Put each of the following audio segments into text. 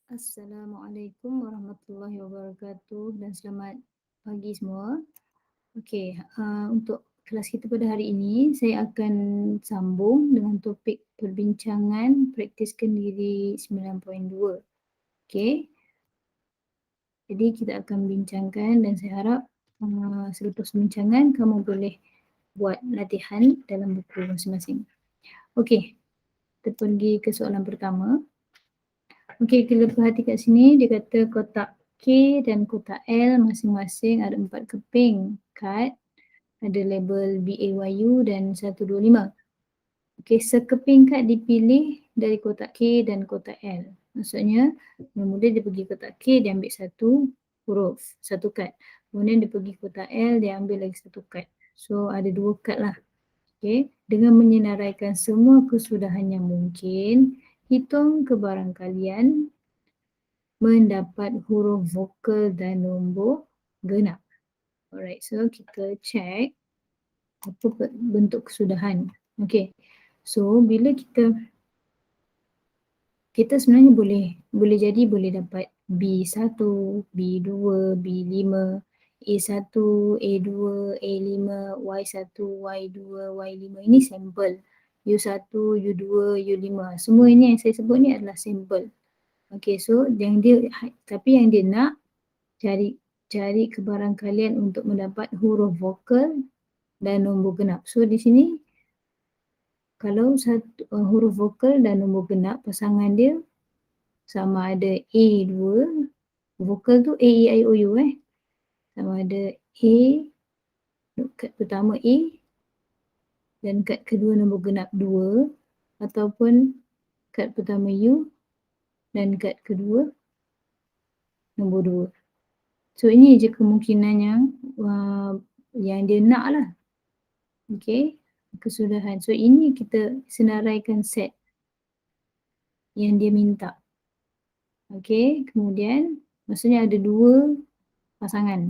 Assalamualaikum warahmatullahi wabarakatuh dan selamat pagi semua. Okey, untuk kelas kita pada hari ini, saya akan sambung dengan topik perbincangan praktiskan diri 9.2. Okey, jadi kita akan bincangkan dan saya harap selepas perbincangan kamu boleh buat latihan dalam buku masing-masing. Okey, kita pergi ke soalan pertama. Okey, kita perhati kat sini dia kata kotak K dan kotak L masing-masing ada 4 keping kad, ada label BAYU dan 125. Okey, sekeping kad dipilih dari kotak K dan kotak L. Maksudnya, mula-mula dia pergi kotak K, dia ambil satu huruf, satu kad. Kemudian dia pergi kotak L, dia ambil lagi satu kad. So, ada 2 kad lah. Okey, dengan menyenaraikan semua kesudahan yang mungkin, hitung kebarangkalian mendapat huruf vokal dan nombor genap. Alright, so kita check apa bentuk kesudahan. Okay, so bila kita sebenarnya boleh jadi boleh dapat B1, B2, B5, A1, A2, A5, Y1, Y2, Y5. Ini sampel. U1, U2, U5. Semua ini yang saya sebut ni adalah sampel. Okay, so tapi yang dia nak cari kebarangkalian untuk mendapat huruf vokal dan nombor genap. So di sini kalau huruf vokal dan nombor genap pasangan dia sama ada A2, vokal tu A, E, I, O, U sama ada A, kad pertama A dan kad kedua nombor genap 2 ataupun kad pertama U dan kad kedua nombor 2. So ini je kemungkinan yang dia nak lah. Okay, kesudahan. So ini kita senaraikan set yang dia minta. Okay, kemudian maksudnya ada 2 pasangan.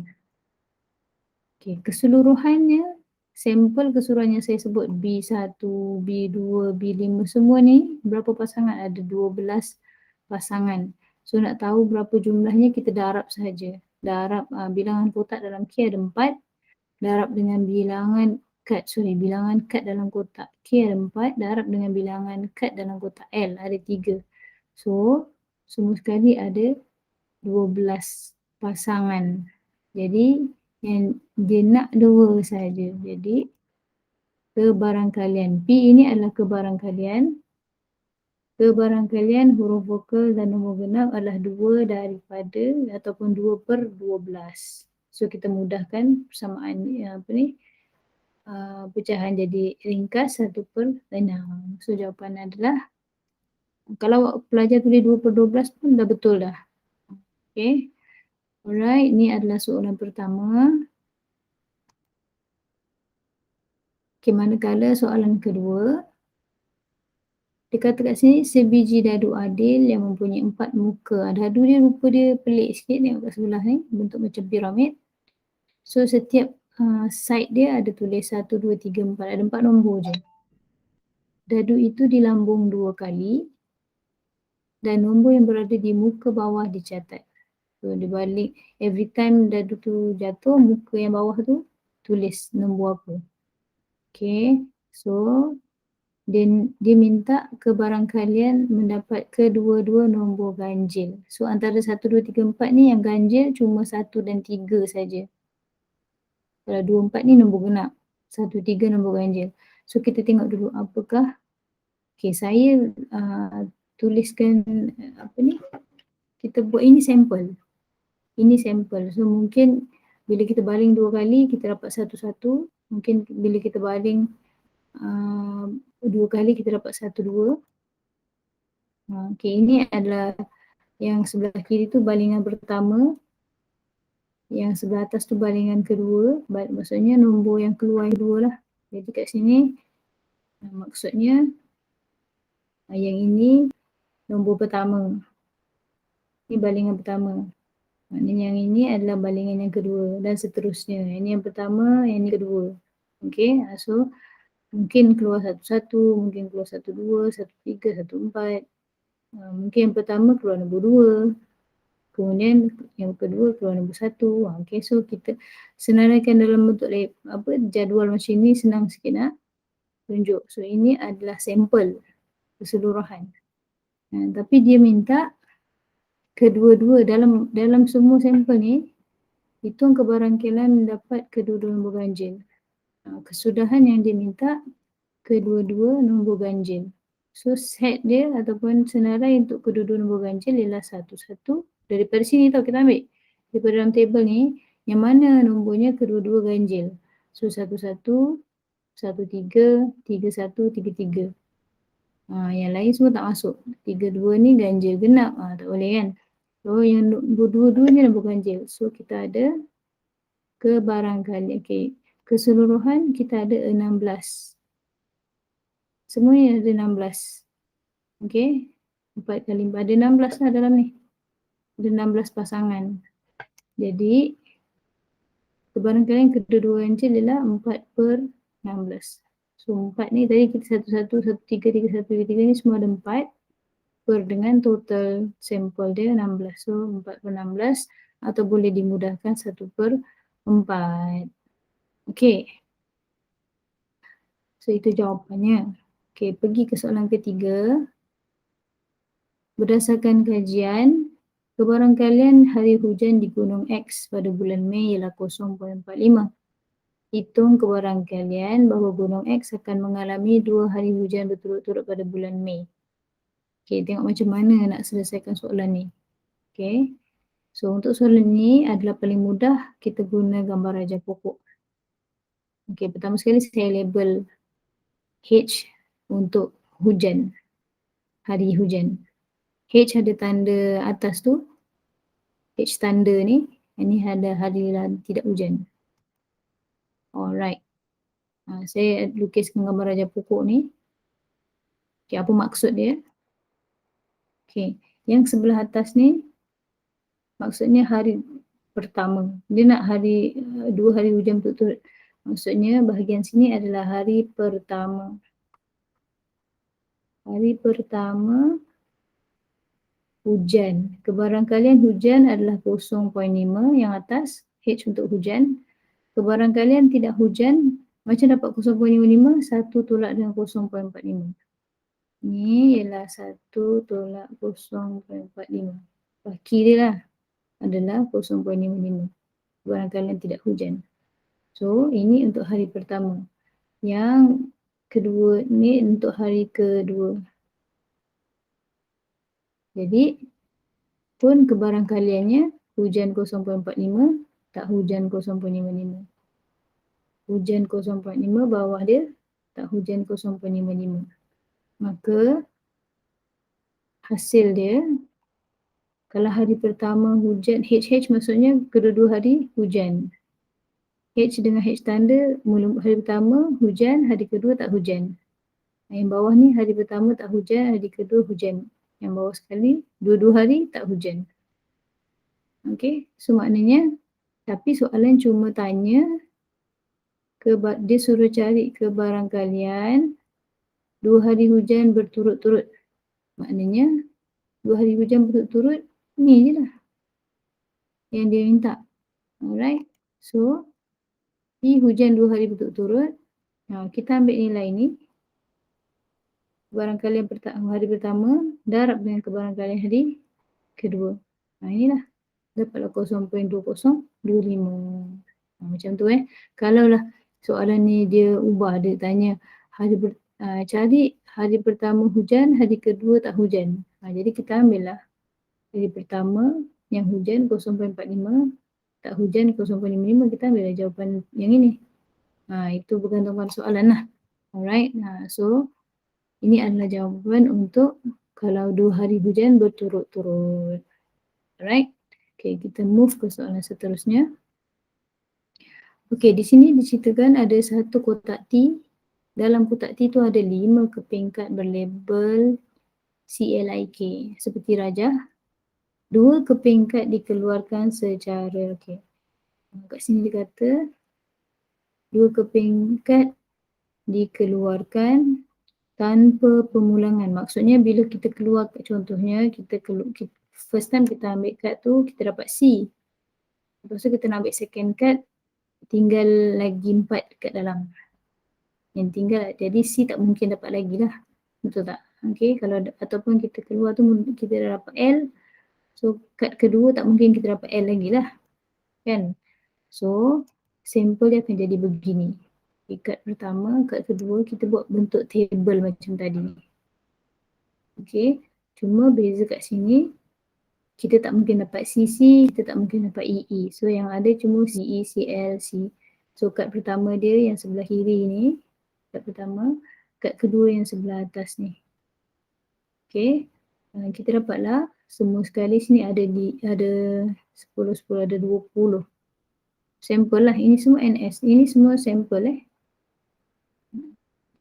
Okay, keseluruhannya, sampel keseluruhan yang saya sebut B1, B2, B5 semua ni berapa pasangan? Ada 12 pasangan. So nak tahu berapa jumlahnya kita darab sahaja. Darab bilangan kotak dalam K ada 4. Darab dengan bilangan kad dalam kotak K ada 4, darab dengan bilangan kad dalam kotak L ada 3. So, semua sekali ada 12 pasangan. Jadi, yang dia nak 2 saja. Jadi, kebarangkalian. P ini adalah kebarangkalian. Kebarangkalian huruf vokal dan nombor genap adalah 2 daripada ataupun 2/12. So, kita mudahkan persamaan pecahan jadi ringkas 1/6. So jawapan adalah kalau pelajar tulis 2/12 pun dah betul dah. Okay. Alright, ni adalah soalan pertama. Okay, manakala soalan kedua. Dia kata kat sini sebiji dadu adil yang mempunyai 4 muka. Dadu dia rupa dia pelik sikit, tengok kat sebelah ni, bentuk macam piramid. So setiap side dia ada tulis 1, 2, 3, 4, ada 4 nombor je. Dadu itu dilambung 2 kali dan nombor yang berada di muka bawah dicatat. So dia balik, every time dadu tu jatuh, muka yang bawah tu tulis nombor apa. Okay, so dia minta kebarangkalian mendapat kedua-dua nombor ganjil. So antara 1, 2, 3, 4 ni yang ganjil cuma 1 dan 3 saja. Kalau 2, 4 ni nombor genap. 1, 3 nombor ganjil. So kita tengok dulu apakah. Okay, saya tuliskan kita buat ini sampel. Ini sampel. So mungkin bila kita baling 2 kali kita dapat 1-1. Mungkin bila kita baling 2 kali kita dapat 1-2. Okay, ini adalah yang sebelah kiri tu balingan pertama. Yang sebelah atas tu balingan kedua. Maksudnya nombor yang keluar yang kedua lah. Jadi kat sini maksudnya yang ini nombor pertama. Ini balingan pertama. Maknanya yang ini adalah balingan yang kedua dan seterusnya. Ini yang pertama, yang ini kedua. Okay, so mungkin keluar 1-1, mungkin keluar 1-2, 1-3, 1-4. Mungkin yang pertama keluar nombor 2, kemudian yang kedua keluar nombor 1. Okay, so kita senaraikan dalam bentuk jadual macam ni, senang sikit nak tunjuk. So ini adalah sampel keseluruhan. Tapi dia minta kedua-dua dalam semua sampel ni, hitung kebarangkaian mendapat kedua-dua nombor ganjil. Kesudahan yang dia minta kedua-dua nombor ganjil. So set dia ataupun senarai untuk kedua-dua nombor ganjil ialah 1, 1. Daripada sini tau kita ambil. Daripada dalam table ni, yang mana nombornya kedua-dua ganjil. So 1, 1, 1, 3, 3, 1, 3, 3. Yang lain semua tak masuk. 3, 2 ni ganjil genap. Tak boleh kan. So yang nombor 2, 2 ni nombor ganjil. So kita ada kebarangkalian. Okay. Keseluruhan kita ada 16. Semuanya ada 16. Okay. 4 kali 4. Ada 16 lah dalam ni. Ada 16 pasangan. Jadi, kebarangkalian kedua-dua ganjil ialah 4/16. So, 4 ni tadi kita 1, 1, 1, 3, 3, 1, 3, 3 ni semua ada 4. Dengan total sampel dia 16. So, 4/16 atau boleh dimudahkan 1/4. Okay. So, itu jawapannya. Okay, pergi ke soalan ketiga. Berdasarkan kajian, kebarangkalian hari hujan di Gunung X pada bulan Mei ialah 0.45. Hitung kebarangkalian bahawa Gunung X akan mengalami 2 hari hujan berturut-turut pada bulan Mei. Okay, tengok macam mana nak selesaikan soalan ni. Okay. So, untuk soalan ni adalah paling mudah kita guna gambar rajah pokok. Okay, pertama sekali saya label H untuk hujan, hari hujan. H ada tanda atas tu, H tanda ni, ini ada hari tidak hujan. Alright. Saya lukiskan gambar rajah pokok ni. Okay, apa maksud dia? Okay, yang sebelah atas ni maksudnya hari pertama. Dia nak 2 hari hujan berturut-turut. Maksudnya bahagian sini adalah hari pertama. Hari pertama hujan. Kebarangkalian hujan adalah 0.5 yang atas, H untuk hujan. Kebarangkalian tidak hujan, macam dapat 0.55, 1 tolak dengan 0.45. Ni ialah 1 tolak 0.45. Baki dia lah adalah 0.55. Kebarangkalian tidak hujan. So, ini untuk hari pertama. Yang kedua ni untuk hari kedua. Jadi, pun kebarangkaliannya hujan 0.45, tak hujan 0.55. Hujan 0.5 bawah dia, tak hujan 0.55. Maka hasil dia, kalau hari pertama hujan, HH maksudnya kedua-dua hari hujan. H dengan H tanda, hari pertama hujan, hari kedua tak hujan. Yang bawah ni hari pertama tak hujan, hari kedua hujan. Yang bawah sekali, dua-dua hari tak hujan. Okay, so maknanya, tapi soalan cuma tanya, dia suruh cari kebarangkalian 2 hari hujan berturut-turut. Maknanya 2 hari hujan berturut-turut ni je lah yang dia minta. Alright. So hujan 2 hari berturut-turut. Kita ambil nilai ni. Kebarangkalian hari pertama darab dengan kebarangkalian hari kedua. Inilah. Dapatlah 0.2025. Macam tu Kalaulah soalan ni dia ubah, dia tanya cari hari pertama hujan, hari kedua tak hujan. Jadi kita ambil lah hari pertama yang hujan 0.45, tak hujan 0.55, kita ambil lah jawapan yang ini. Itu bergantung pada soalan lah. Alright, so ini adalah jawapan untuk kalau 2 hari hujan berturut-turut. Alright, okay, kita move ke soalan seterusnya. Okay, di sini diceritakan ada satu kotak T. Dalam kotak T tu ada 5 kepingkat berlabel CLIK seperti rajah. 2 kepingkat dikeluarkan secara, okay. Kat sini dia kata 2 kepingkat dikeluarkan tanpa pemulangan. Maksudnya bila kita keluar, contohnya first time kita ambil kad tu kita dapat C. Lepas tu kita nak ambil second kad, tinggal lagi 4 kat dalam. Yang tinggal, jadi C tak mungkin dapat lagi lah. Betul tak? Okay, kalau ataupun kita keluar tu kita dah dapat L, so kad kedua tak mungkin kita dapat L lagi lah. Kan? So, sampel dia akan jadi begini. Kad pertama, kad kedua kita buat bentuk table macam tadi. Okay, cuma beza kat sini, kita tak mungkin dapat CC, kita tak mungkin dapat EE. So yang ada cuma CE, CL, C. So kad pertama dia yang sebelah kiri ni, kad pertama, kad kedua yang sebelah atas ni. Okay, kita dapatlah semua sekali sini ada 10, ada 20. Sampel lah, ini semua NS, ini semua sampel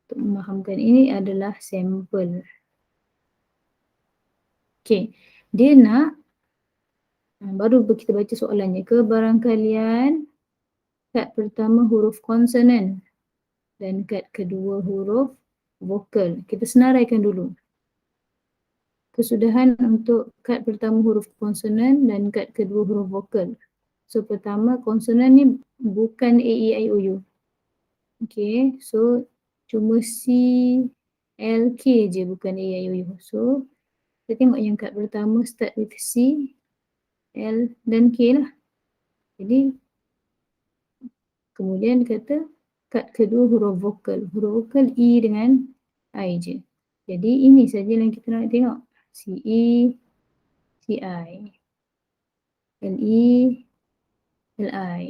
Untuk memahamkan ini adalah sampel. Okay, dia nak baru kita baca soalannya. Kebarangkalian kad pertama huruf konsonan dan kad kedua huruf vokal. Kita senaraikan dulu. Kesudahan untuk kad pertama huruf konsonan dan kad kedua huruf vokal. So pertama konsonan ni bukan A, E, I, O, U. Okay, so cuma C, L, K je bukan A, E, I, O, U. So kita tengok yang kad pertama start with C, L dan K lah. Jadi kemudian kata kad kedua huruf vokal. Huruf vokal E dengan I je. Jadi ini saja yang kita nak tengok. CE, CI, LE, LI,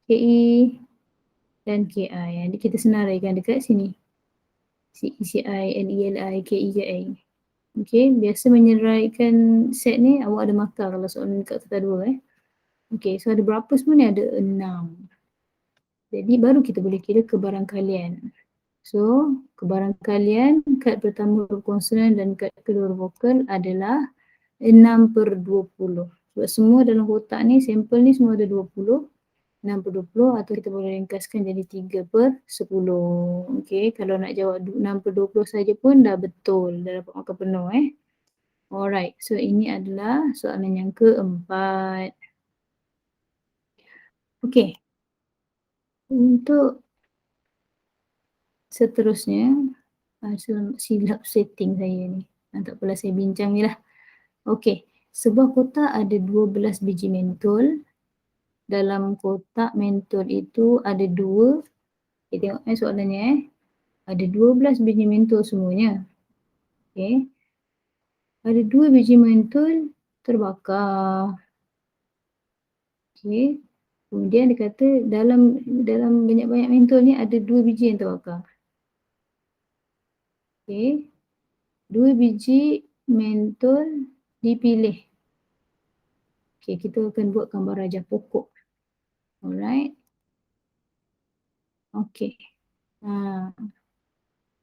KE dan KI. Jadi kita senaraikan dekat sini. CE, CI, LE, LI, KE, KI. Okay, biasa menyeraikan set ni awak ada markah kalau soalan dekat kertas 2 Okay, so ada berapa semua ni? Ada 6. Jadi baru kita boleh kira kebarangkalian. So, kebarangkalian kad pertama huruf konsonan dan kad kedua huruf vokal adalah 6/20. Sebab semua dalam kotak ni, sampel ni semua ada 20. 6/20 atau kita boleh ringkaskan jadi 3/10. Okay, kalau nak jawab 6/20 saja pun dah betul. Dah dapat markah penuh Alright, so ini adalah soalan yang keempat. Okay, untuk seterusnya, silap setting saya ni. Tak apalah, saya bincang ni lah. Okay, sebuah kotak ada 12 biji mentol. Dalam kotak mentol itu ada 2. Kita tengok soalannya Ada 12 biji mentol semuanya. Okay. Ada 2 biji mentol terbakar. Okay. Kemudian dia kata dalam banyak-banyak mentol ni ada 2 biji yang terbakar. Okay. 2 biji mentol dipilih. Okay, kita akan buat gambar rajah pokok. Alright. Okay.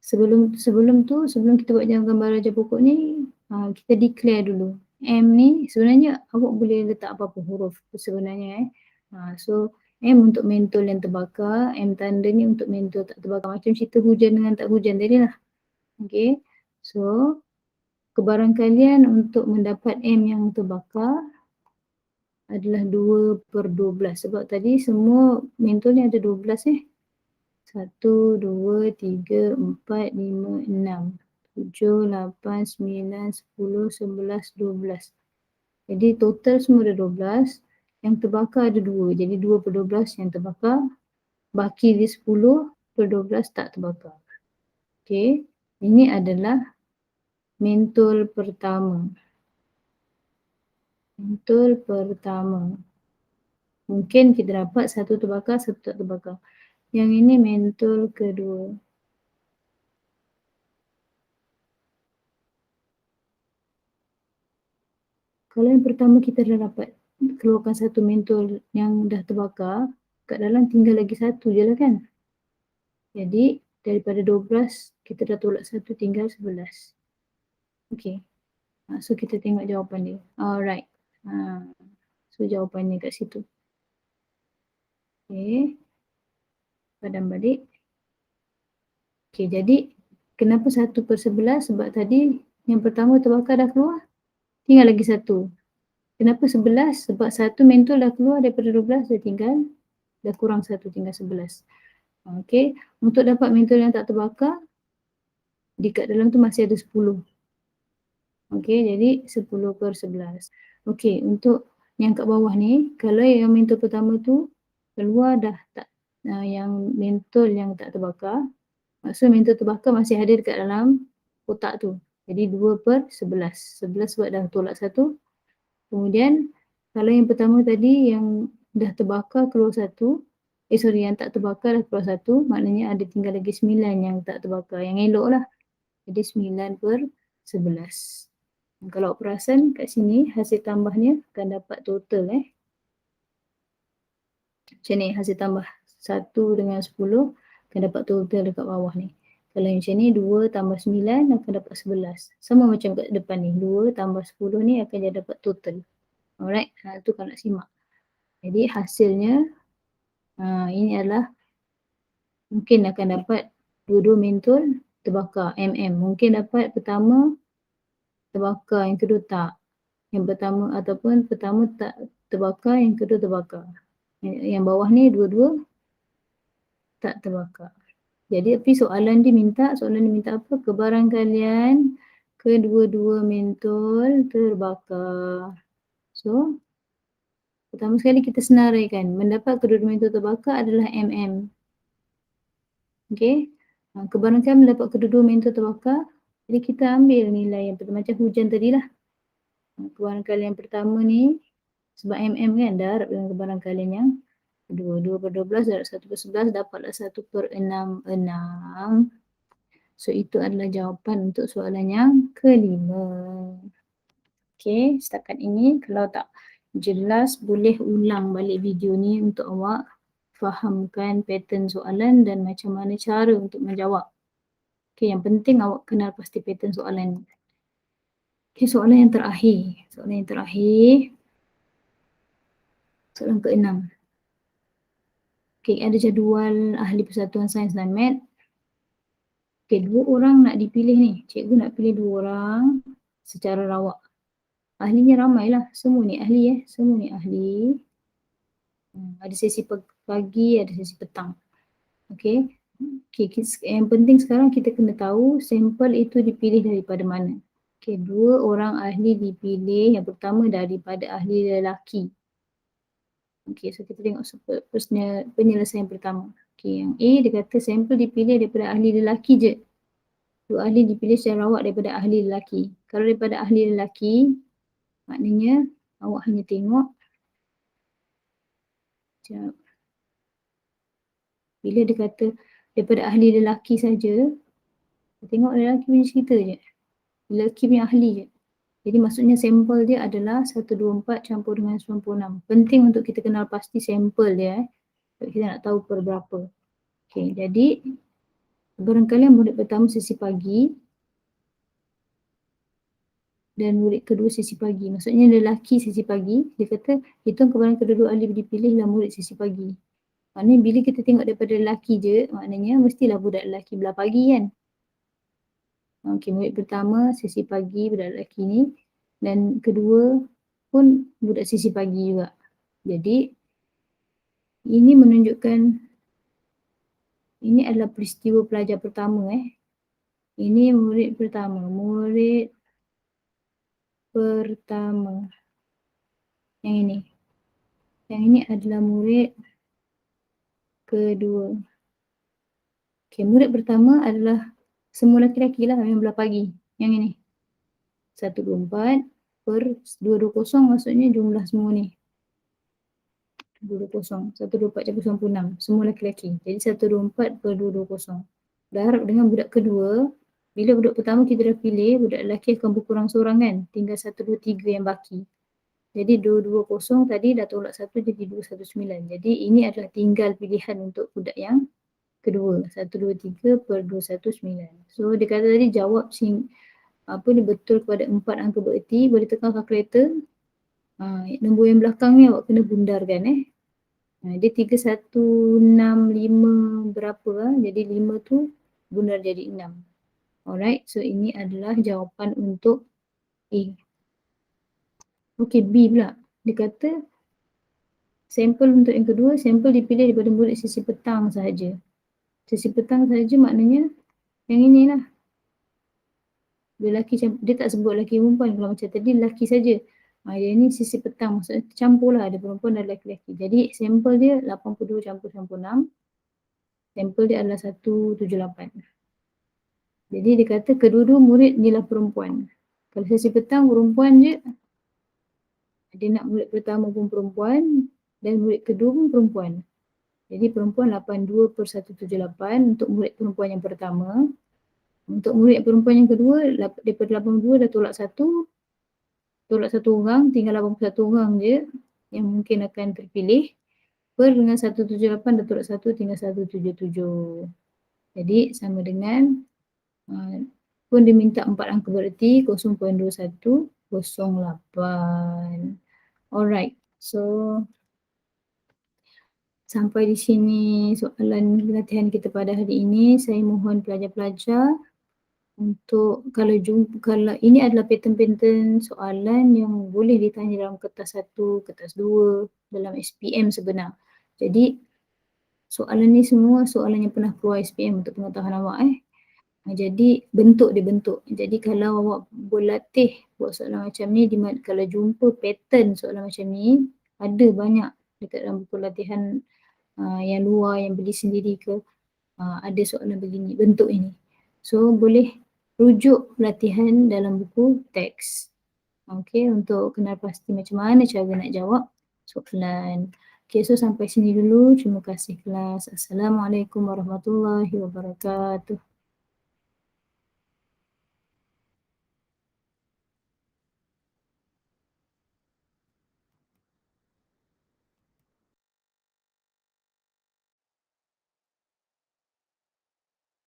Sebelum kita buat gambar rajah pokok ni, kita declare dulu. M ni sebenarnya awak boleh letak apa-apa huruf sebenarnya So M untuk mentol yang terbakar, M tanda ni untuk mentol tak terbakar. Macam cerita hujan dengan tak hujan tadi lah. Okay. So kebarangkalian untuk mendapat M yang terbakar adalah 2/12. Sebab tadi semua mentol ni ada 12 1, 2, 3, 4, 5, 6, 7, 8, 9, 10, 11, 12. Jadi total semua ada 12. Yang terbakar ada 2. Jadi 2/12 yang terbakar. Baki dia 10/12 tak terbakar. Okay. Ini adalah mentol pertama. Mentol pertama. Mungkin kita dapat satu terbakar, satu tak terbakar. Yang ini mentol kedua. Kalau yang pertama kita dah dapat keluarkan satu mentol yang dah terbakar, kat dalam tinggal lagi satu je lah kan. Jadi daripada 12 kita dah tolak satu tinggal 11. Okay. So kita tengok jawapan dia. Alright. So jawapannya kat situ. Okay. Padam balik. Okay, jadi Kenapa 1/11? Sebab tadi yang pertama terbakar dah keluar, tinggal lagi 1. Kenapa 11? Sebab 1 mentol dah keluar daripada 12, dah kurang 1, tinggal 11. Okey, untuk dapat mentol yang tak terbakar, dekat dalam tu masih ada 10. Okey, jadi 10/11. Okey, untuk yang kat bawah ni, kalau yang mentol pertama tu keluar dah tak, yang mentol yang tak terbakar, maksud mentol terbakar masih ada dekat dalam kotak tu. Jadi 2/11. 11 sebab dah tolak 1. Kemudian kalau yang pertama tadi yang dah terbakar keluar 1, yang tak terbakar dah keluar 1, maknanya ada tinggal lagi 9 yang tak terbakar, yang elok lah. Jadi 9/11. Kalau awak perasan kat sini hasil tambahnya akan dapat total macam ni, hasil tambah 1 dengan 10 akan dapat total dekat bawah ni. Kalau macam ni 2 tambah 9 akan dapat 11. Sama macam kat depan ni, 2 tambah 10 ni akan jadi dapat total. Alright, tu kalau nak simak. Jadi hasilnya ini adalah mungkin akan dapat dua-dua mentol terbakar mungkin dapat pertama terbakar, yang kedua tak. Yang pertama ataupun pertama tak terbakar, yang kedua terbakar. Yang bawah ni dua-dua tak terbakar. Jadi tapi soalan dia minta apa? Kebarangkalian kedua-dua mentol terbakar. So pertama sekali kita senaraikan, mendapat kedua-dua mentol terbakar adalah Okey, kebarangkalian mendapat kedua-dua mentol terbakar, jadi kita ambil nilai yang pertama macam hujan tadilah. Kebarangkalian yang pertama ni sebab kan, darab dengan kebarangkalian yang kedua. 2/12 darab 1/11 dapatlah 1/66. So itu adalah jawapan untuk soalan yang kelima. Okey, setakat ini kalau tak jelas boleh ulang balik video ni untuk awak fahamkan pattern soalan dan macam mana cara untuk menjawab. Okey, yang penting awak kenal pasti pattern soalan ni. Okey, soalan yang terakhir. Soalan ke-6. Okey, ada jadual ahli persatuan sains dan mat. Okey, 2 orang nak dipilih ni. Cikgu nak pilih 2 orang secara rawak. Ahlinya ramailah. Semua ni ahli Semua ni ahli. Ada sesi pagi, ada sesi petang. Okey. Okey, yang penting sekarang kita kena tahu sampel itu dipilih daripada mana. Okey, 2 orang ahli dipilih. Yang pertama daripada ahli lelaki. Okey, so kita tengok penyelesaian pertama. Okey, yang A dia kata sampel dipilih daripada ahli lelaki je. 2 ahli dipilih secara rawak daripada ahli lelaki. Kalau daripada ahli lelaki, maknanya awak hanya tengok sekejap. Bila dia kata daripada ahli lelaki saja, tengok lelaki punya cerita je. Lelaki punya ahli je. Jadi maksudnya sampel dia adalah 124 campur dengan 96. Penting untuk kita kenal pasti sampel dia sebab kita nak tahu per berapa. Okey, jadi barangkali murid pertama sesi pagi dan murid kedua sesi pagi. Maksudnya lelaki sesi pagi, dia kata hitung kebarang kedua-dua ahli dipilihlah murid sesi pagi. Maknanya bila kita tengok daripada lelaki je, maknanya mestilah budak lelaki belah pagi kan. Okey, murid pertama sesi pagi budak lelaki ni dan kedua pun budak sesi pagi juga. Jadi ini menunjukkan ini adalah peristiwa pelajar pertama Ini murid pertama. Yang ini. Yang ini adalah murid kedua. Okey, murid pertama adalah semua lelaki-lelaki lah yang belah pagi. Yang ini. 124/220 maksudnya jumlah semua ni. 220. 124/96. Semua lelaki-lelaki. Jadi 124/220. Berharap dengan budak kedua, bila budak pertama kita dah pilih, budak lelaki akan berkurang seorang kan. Tinggal 123 yang baki. Jadi 220 tadi dah tolak 1 jadi 219. Jadi ini adalah tinggal pilihan untuk budak yang kedua. 123/219. So dia kata tadi jawab betul kepada 4 angka bererti, boleh tekan kalkulator. Nombor yang belakang ni awak kena bundarkan dia 3165 berapa jadi 5 tu bundar jadi 6. Alright, so ini adalah jawapan untuk A. Okey, B pula. Dia kata sampel untuk yang kedua, sampel dipilih daripada murid sisi petang sahaja. Sisi petang sahaja maknanya yang inilah. Dia tak sebut lelaki perempuan, kalau macam tadi lelaki saja. Dia ni sisi petang, maksudnya tercampur lah, ada perempuan dan lelaki-lelaki. Jadi sampel dia 82 campur 96. Sampel dia adalah 178. Jadi dia kata kedua-dua murid ni lah perempuan. Kalau sesi petang perempuan je, dia nak murid pertama pun perempuan dan murid kedua pun perempuan. Jadi perempuan 82/178 untuk murid perempuan yang pertama. Untuk murid perempuan yang kedua, daripada 82 dah tolak satu orang, tinggal 81 orang je yang mungkin akan terpilih. Dengan 178 dah tolak 1, tinggal 177. Jadi sama dengan pun dia minta 4 angka bererti 0.2108. Alright, so sampai di sini soalan latihan kita pada hari ini. Saya mohon pelajar-pelajar untuk kalau ini adalah pattern-pattern soalan yang boleh ditanya dalam kertas 1, kertas 2, dalam SPM sebenar. Jadi soalan ni semua soalan yang pernah keluar SPM untuk pengetahuan awak. Jadi bentuk dia bentuk. Jadi kalau awak berlatih buat soalan macam ni, kalau jumpa pattern soalan macam ni, ada banyak dekat dalam buku latihan yang luar yang beli sendiri ke, ada soalan begini, bentuk ini. So boleh rujuk latihan dalam buku teks. Okay, untuk kenal pasti macam mana cara nak jawab soalan. Okay, so sampai sini dulu. Terima kasih kelas. Assalamualaikum warahmatullahi wabarakatuh.